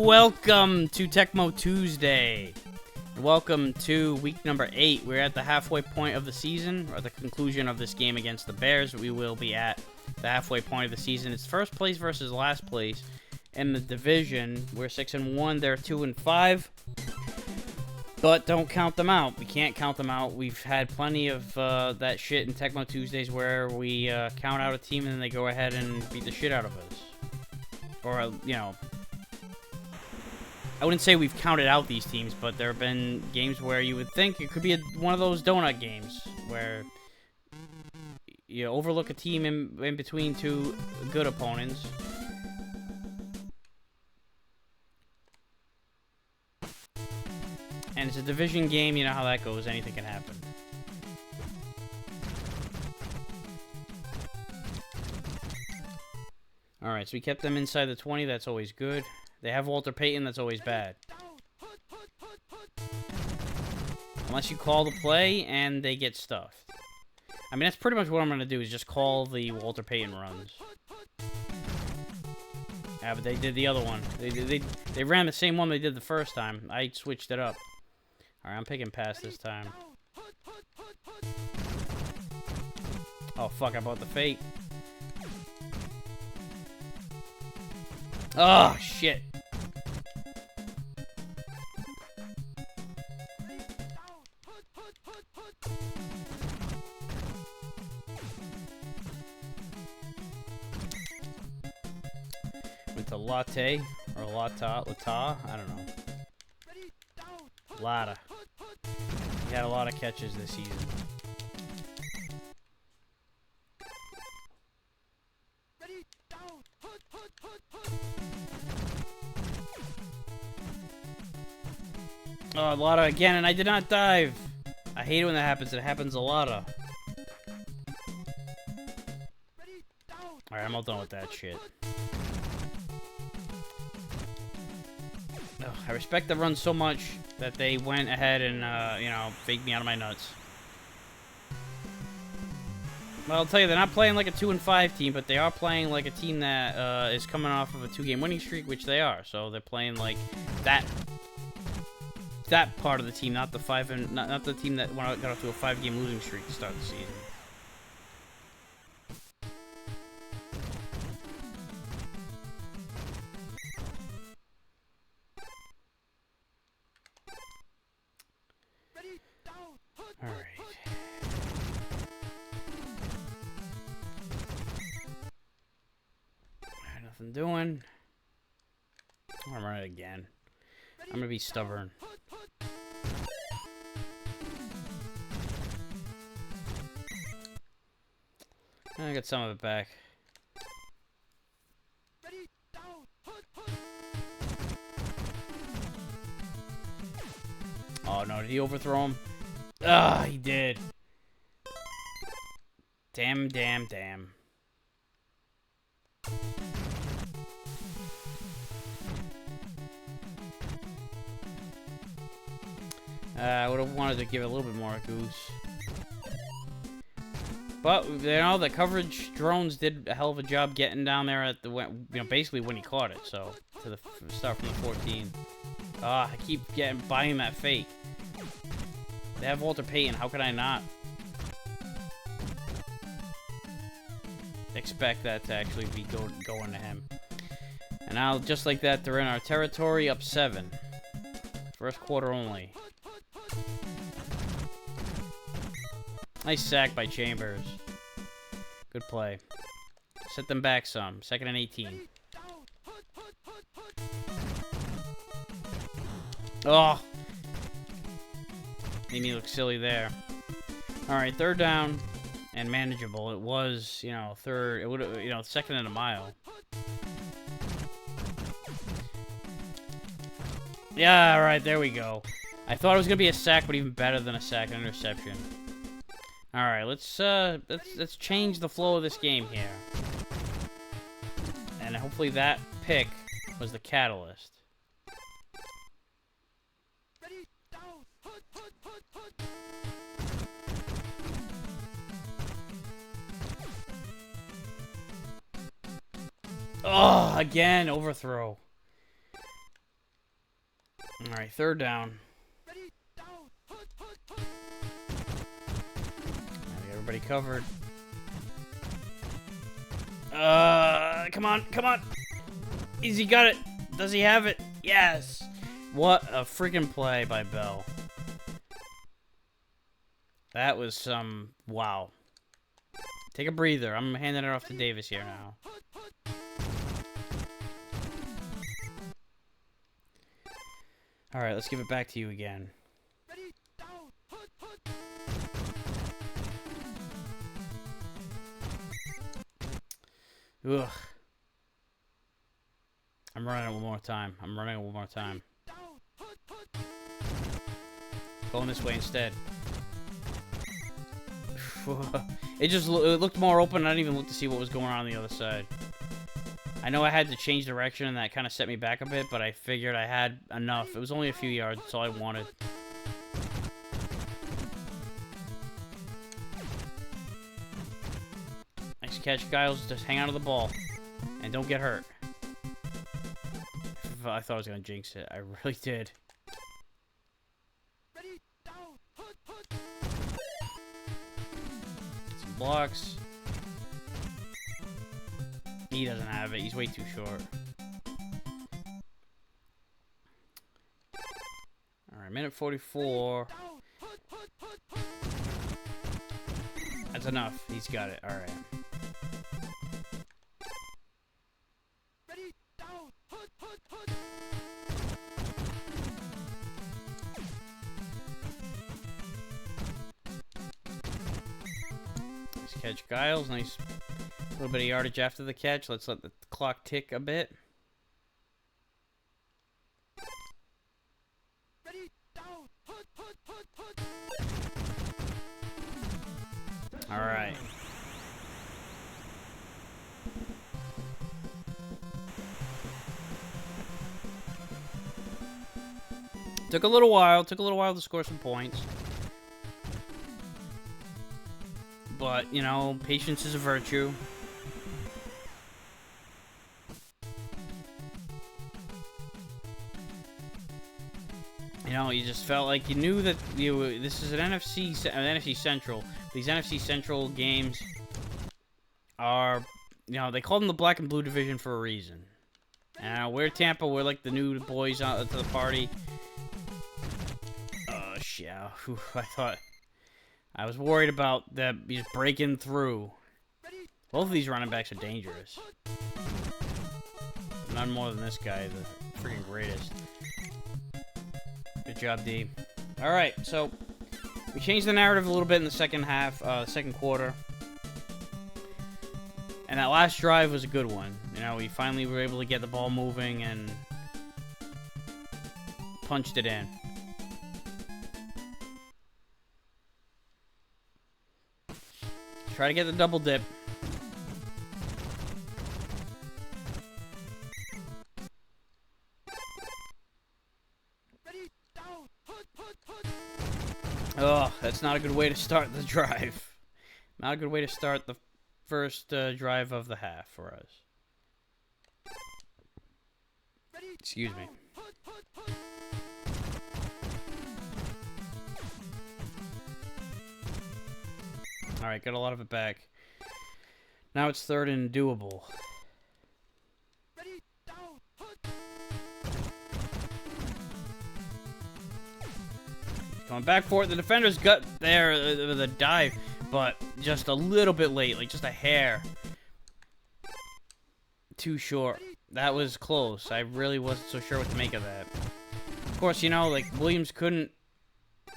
Welcome to Tecmo Tuesday. Welcome to week number 8. We're at the halfway point of the season, or the conclusion of this game against the Bears. We will be at the halfway point of the season. It's first place versus last place in the division. We're 6-1. They're 2-5. But don't count them out. We can't count them out. We've had plenty of that shit in Tecmo Tuesdays where we count out a team and then they go ahead and beat the shit out of us. Or, you know, I wouldn't say we've counted out these teams, but there have been games where you would think it could be one of those donut games where you overlook a team in between two good opponents. And it's a division game, you know how that goes, anything can happen. Alright, so we kept them inside the 20, that's always good. They have Walter Payton, that's always bad. Unless you call the play and they get stuffed. I mean, that's pretty much what I'm going to do, is just call the Walter Payton runs. Yeah, but they did the other one. They ran the same one they did the first time. I switched it up. Alright, I'm picking pass this time. Oh, fuck, I bought the fake. Oh, shit. Went to latte or lata, I don't know. Lotta. He had a lot of catches this season. Oh, Lotta again, and I did not dive. I hate it when that happens. It happens a lot. Alright, I'm all done with that shit. Ugh, I respect the run so much that they went ahead and, you know, faked me out of my nuts. Well, I'll tell you, they're not playing like a 2-5 team, but they are playing like a team that is coming off of a 2-game winning streak, which they are. So they're playing like that part of the team, not the not the team that got off to a 5-game losing streak to start the season. Alright. Nothing doing. I'm gonna run it again. I'm gonna be stubborn. I got some of it back. Oh no, did he overthrow him? Ah, he did. Damn. I would have wanted to give it a little bit more goose. But, you know, the coverage drones did a hell of a job getting down there at the, you know, basically when he caught it. So, to the start from the 14. I keep buying that fake. They have Walter Payton. How could I not expect that to actually be going to him? And now, just like that, they're in our territory, up 7. First quarter only. Nice sack by Chambers. Good play. Set them back some. 2nd and 18. Oh! Made me look silly there. Alright, 3rd down and manageable. It was, you know, 3rd. It would have, you know, 2nd and a mile. Yeah, alright, there we go. I thought it was gonna be a sack, but even better than a sack and interception. Alright, let's change the flow of this game here. And hopefully that pick was the catalyst. Oh, again, overthrow. All right, third down. Everybody covered. Come on, come on. Easy, got it. Does he have it? Yes. What a freaking play by Bell. That was some... Wow. Take a breather. I'm handing it off to Davis here now. All right, let's give it back to you again. Ugh. I'm running it one more time. I'm running it one more time. Going this way instead. It looked more open. I didn't even look to see what was going on the other side. I know I had to change direction, and that kind of set me back a bit, but I figured I had enough. It was only a few yards. That's all I wanted. Nice catch, Giles. Just hang on to the ball. And don't get hurt. I thought I was going to jinx it. I really did. Some blocks. He doesn't have it. He's way too short. Alright, minute 44. That's enough. He's got it. Alright. Nice catch, Giles. Nice little bit of yardage after the catch. Let's let the clock tick a bit. All right. Took a little while. Took a little while to score some points. But, you know, patience is a virtue. You know, you just felt like you knew that this is an NFC Central. These NFC Central games are, you know, they call them the Black and Blue Division for a reason. And we're Tampa. We're like the new boys to the party. Oh, shit. I was worried about that he's breaking through. Both of these running backs are dangerous. None more than this guy, the freaking greatest. Good job, D. All right, so we changed the narrative a little bit in the second half, second quarter. And that last drive was a good one. You know, we finally were able to get the ball moving and punched it in. Try to get the double dip. Oh, that's not a good way to start the drive. Not a good way to start the first drive of the half for us. Excuse me. Alright, got a lot of it back. Now it's third and doable. Going back for it. The defender's got there with a dive, but just a little bit late, like just a hair too short. That was close. I really wasn't so sure what to make of that. Of course, you know, like Williams couldn't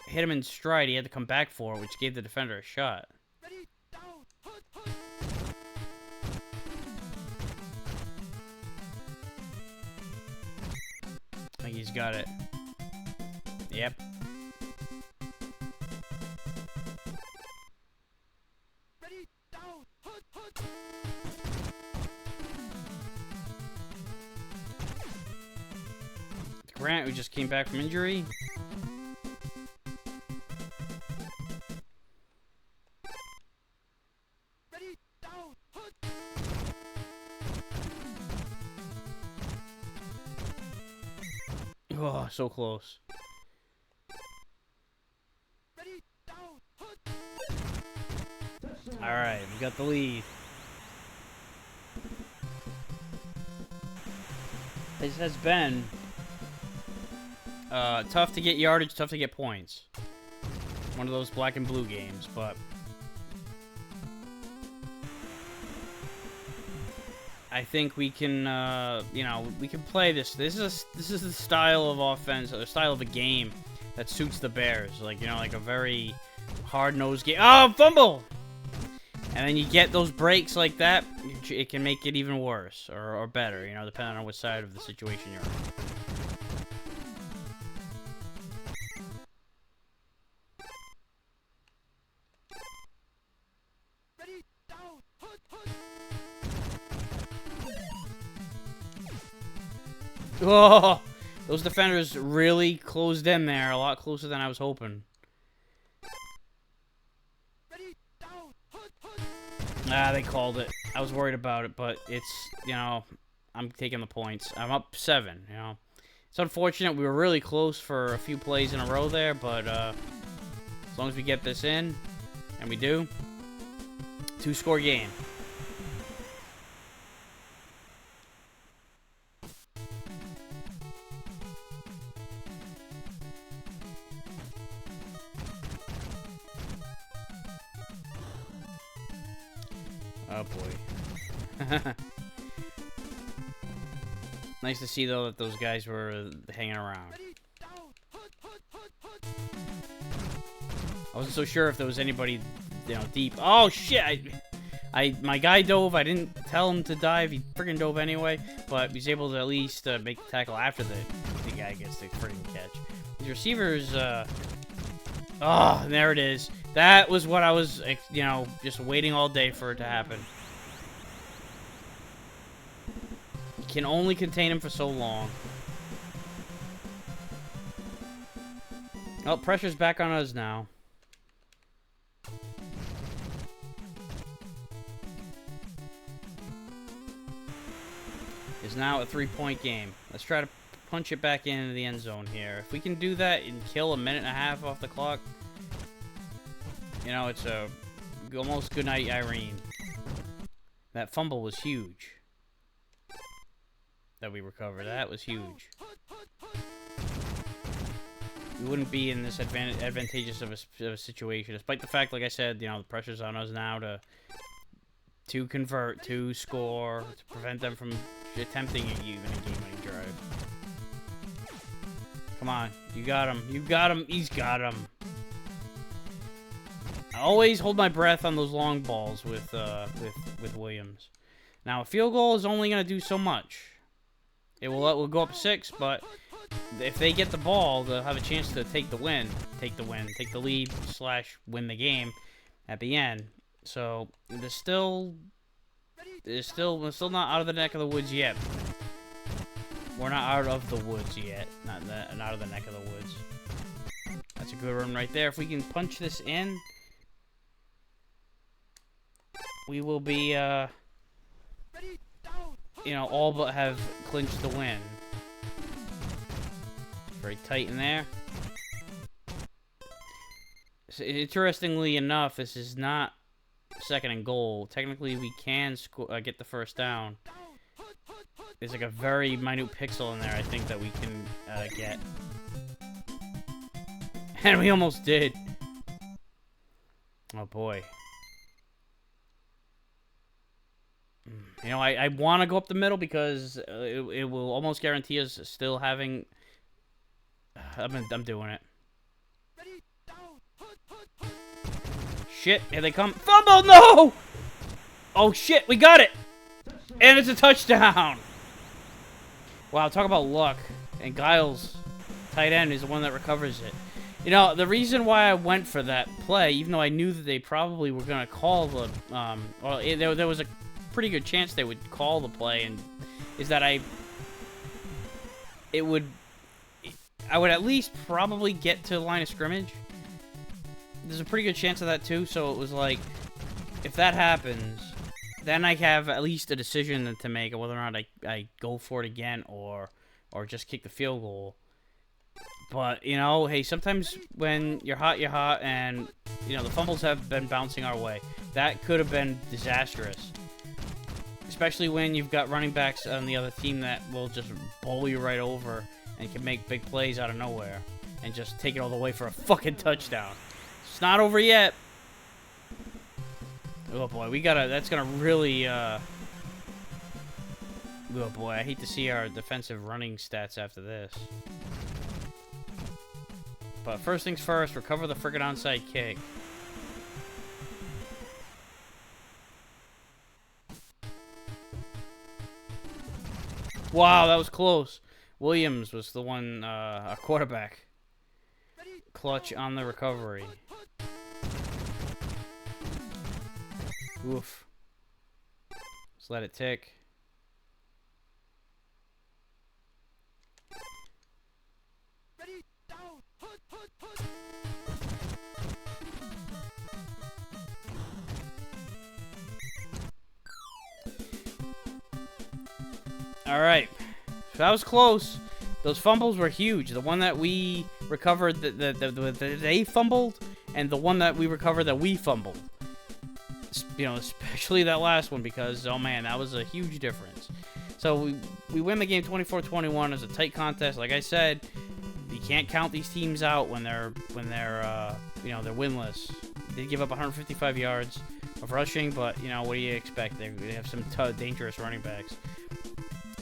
hit him in stride. He had to come back for it, which gave the defender a shot. I think he's got it. Yep. Grant, who just came back from injury. Oh, so close. Alright, we got the lead. This has been tough to get yardage, tough to get points. One of those black and blue games, but I think we can, you know, we can play this. This is the style of offense, the style of a game that suits the Bears. Like, you know, like a very hard-nosed game. Oh, fumble! And then you get those breaks like that, it can make it even worse, or better, you know, depending on which side of the situation you're on. Oh, those defenders really closed in there, a lot closer than I was hoping. Ah, they called it. I was worried about it, but it's, you know, I'm taking the points. I'm up 7, you know. It's unfortunate. We were really close for a few plays in a row there, but as long as we get this in, and we do, 2-score game. Oh, boy. Nice to see, though, that those guys were hanging around. I wasn't so sure if there was anybody, you know, deep. Oh, shit! My guy dove. I didn't tell him to dive. He friggin' dove anyway. But he was able to at least make the tackle after the guy gets the friggin' catch. These receivers, oh, there it is. That was what I was, you know, just waiting all day for it to happen. You can only contain him for so long. Oh, pressure's back on us now. It's now a 3-point game. Let's try to punch it back into the end zone here. If we can do that and kill a minute and a half off the clock, you know, it's a almost good night, Irene. That fumble was huge. That we recovered. That was huge. We wouldn't be in this advantageous of a situation, despite the fact, like I said, you know, the pressure's on us now to convert, to score, to prevent them from attempting even a game-winning drive. Come on, you got him. You got him. He's got him. I always hold my breath on those long balls with Williams. Now a field goal is only gonna do so much. We'll go up 6, but if they get the ball, they'll have a chance to take the lead / win the game at the end. So we're still not out of the neck of the woods yet. We're not out of the woods yet. Not out of the neck of the woods. That's a good run right there. If we can punch this in, we will be, you know, all but have clinched the win. Very tight in there. So, interestingly enough, this is not 2nd and goal. Technically, we can get the first down. There's like a very minute pixel in there, I think, that we can get. And we almost did. Oh, boy. You know, I want to go up the middle because it will almost guarantee us still having... I'm doing it. Shit, here they come. Fumble, no! Oh, shit, we got it! And it's a touchdown! Wow, talk about luck. And Giles, tight end, is the one that recovers it. You know, the reason why I went for that play, even though I knew that they probably were going to call the... there was a pretty good chance they would call the play, and is that I would at least probably get to the line of scrimmage. There's a pretty good chance of that too, so it was like, if that happens, then I have at least a decision to make of whether or not I go for it again or just kick the field goal. But, you know, hey, sometimes when you're hot, and, you know, the fumbles have been bouncing our way. That could have been disastrous. Especially when you've got running backs on the other team that will just bowl you right over and can make big plays out of nowhere and just take it all the way for a fucking touchdown. It's not over yet. Oh, boy, that's gonna really, oh, boy, I hate to see our defensive running stats after this. But first things first, recover the friggin' onside kick. Wow, that was close. Williams was the one, our quarterback. Clutch on the recovery. Oof. Let's let it tick. All right, so that was close. Those fumbles were huge. The one that we recovered, they fumbled, and the one that we recovered that we fumbled. You know, especially that last one because, oh man, that was a huge difference. So we win the game 24-21. It was a tight contest. Like I said, you can't count these teams out when they're you know, they're winless. They give up 155 yards of rushing, but you know, what do you expect? They have some dangerous running backs.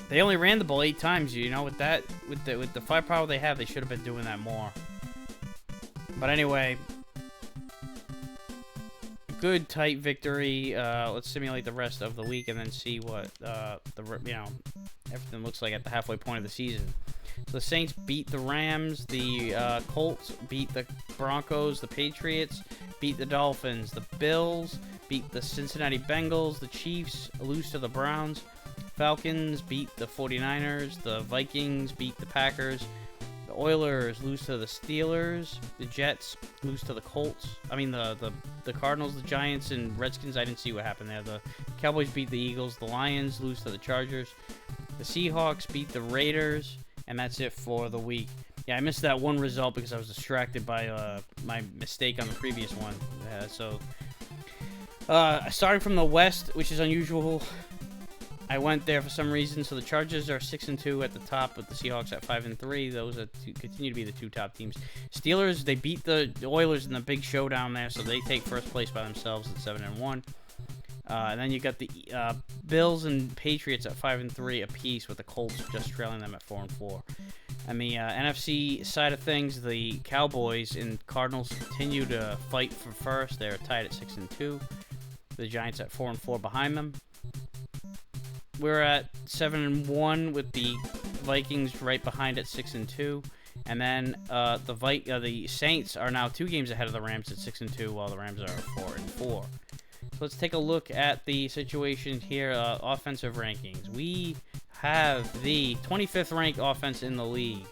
They only ran the ball 8 times. You know, with the firepower they have, they should have been doing that more. But anyway, good tight victory. Let's simulate the rest of the week and then see what everything looks like at the halfway point of the season. So the Saints beat the Rams, the Colts beat the Broncos, the Patriots beat the Dolphins, the Bills beat the Cincinnati Bengals, the Chiefs lose to the Browns, Falcons beat the 49ers, the Vikings beat the Packers, the Oilers lose to the Steelers, the Jets lose to the Colts. I mean the Cardinals, the Giants, and Redskins. I didn't see what happened there. The Cowboys beat the Eagles, the Lions lose to the Chargers, the Seahawks beat the Raiders, and that's it for the week. Yeah, I missed that one result because I was distracted by my mistake on the previous one. Starting from the West, which is unusual, I went there for some reason. So the Chargers are 6-2 at the top, with the Seahawks at 5-3. Those continue to be the 2 top teams. Steelers, they beat the Oilers in the big showdown there, so they take first place by themselves at 7-1. And then you got the Bills and Patriots at 5-3 apiece, with the Colts just trailing them at 4-4. On the NFC side of things, the Cowboys and Cardinals continue to fight for first. They're tied at 6-2. The Giants at 4-4 behind them. We're at 7-1 with the Vikings right behind at 6-2. And then the Saints are now 2 games ahead of the Rams at 6-2, while the Rams are 4-4. So let's take a look at the situation here. Offensive rankings. We have the 25th ranked offense in the league.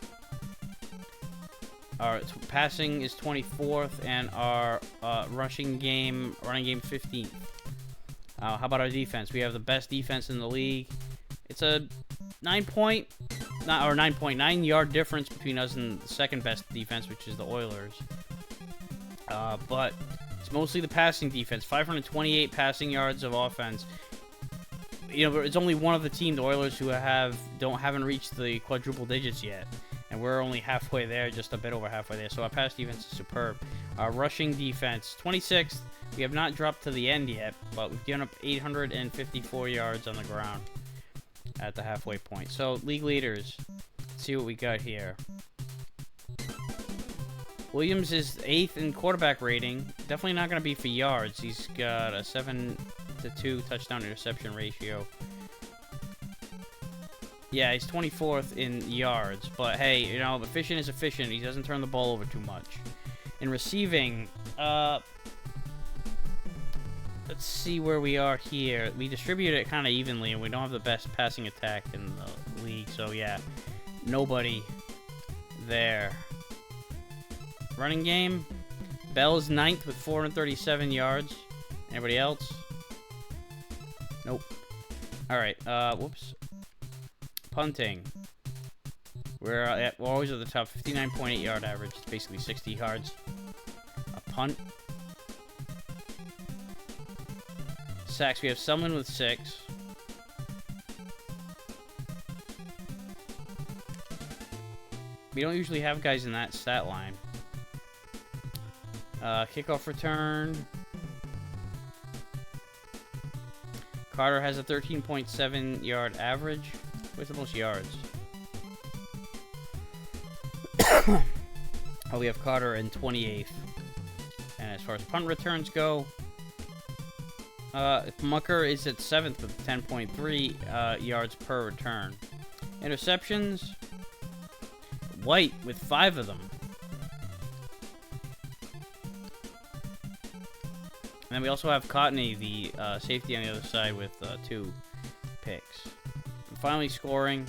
Our passing is 24th, and our running game 15th. How about our defense? We have the best defense in the league. It's a 9.9 yard difference between us and the second best defense, which is the Oilers. But it's mostly the passing defense. 528 passing yards of offense. You know, it's only one of the team, the Oilers, who haven't reached the quadruple digits yet, and we're only halfway there, just a bit over halfway there. So our pass defense is superb. Our rushing defense, 26th. We have not dropped to the end yet, but we've given up 854 yards on the ground at the halfway point. So league leaders, let's see what we got here. Williams is 8th in quarterback rating. Definitely not going to be for yards. He's got a 7-2 touchdown interception ratio. Yeah, he's 24th in yards. But hey, you know, efficient is efficient. He doesn't turn the ball over too much. In receiving, let's see where we are here. We distribute it kind of evenly, and we don't have the best passing attack in the league. So yeah, nobody there. Running game, Bell's 9th with 437 yards. Anybody else? Nope. All right. Whoops. Punting. we're always at the top. 59.8 yard average. It's basically 60 yards. A punt. Sacks, we have someone with 6. We don't usually have guys in that stat line. Kickoff return. Carter has a 13.7 yard average. Where's the most yards? Oh, we have Carter in 28th. And as far as punt returns go, Mucker is at 7th with 10.3 yards per return. Interceptions, White with 5 of them. And then we also have Cotney, the safety on the other side, with 2 picks. And finally scoring.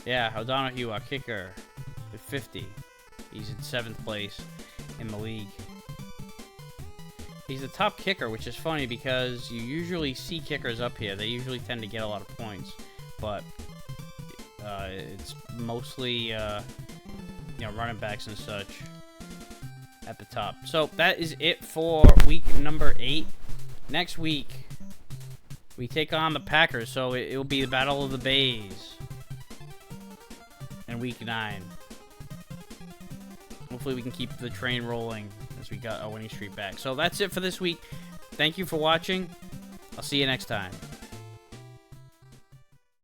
Yeah, O'Donohue, our kicker, with 50. He's in 7th place in the league. He's the top kicker, which is funny because you usually see kickers up here. They usually tend to get a lot of points, but it's mostly running backs and such at the top. So that is it for week number 8. Next week we take on the Packers, so it will be the Battle of the Bays in week 9. Hopefully we can keep the train rolling as we got a winning streak back. So that's it for this week. Thank you for watching. I'll see you next time.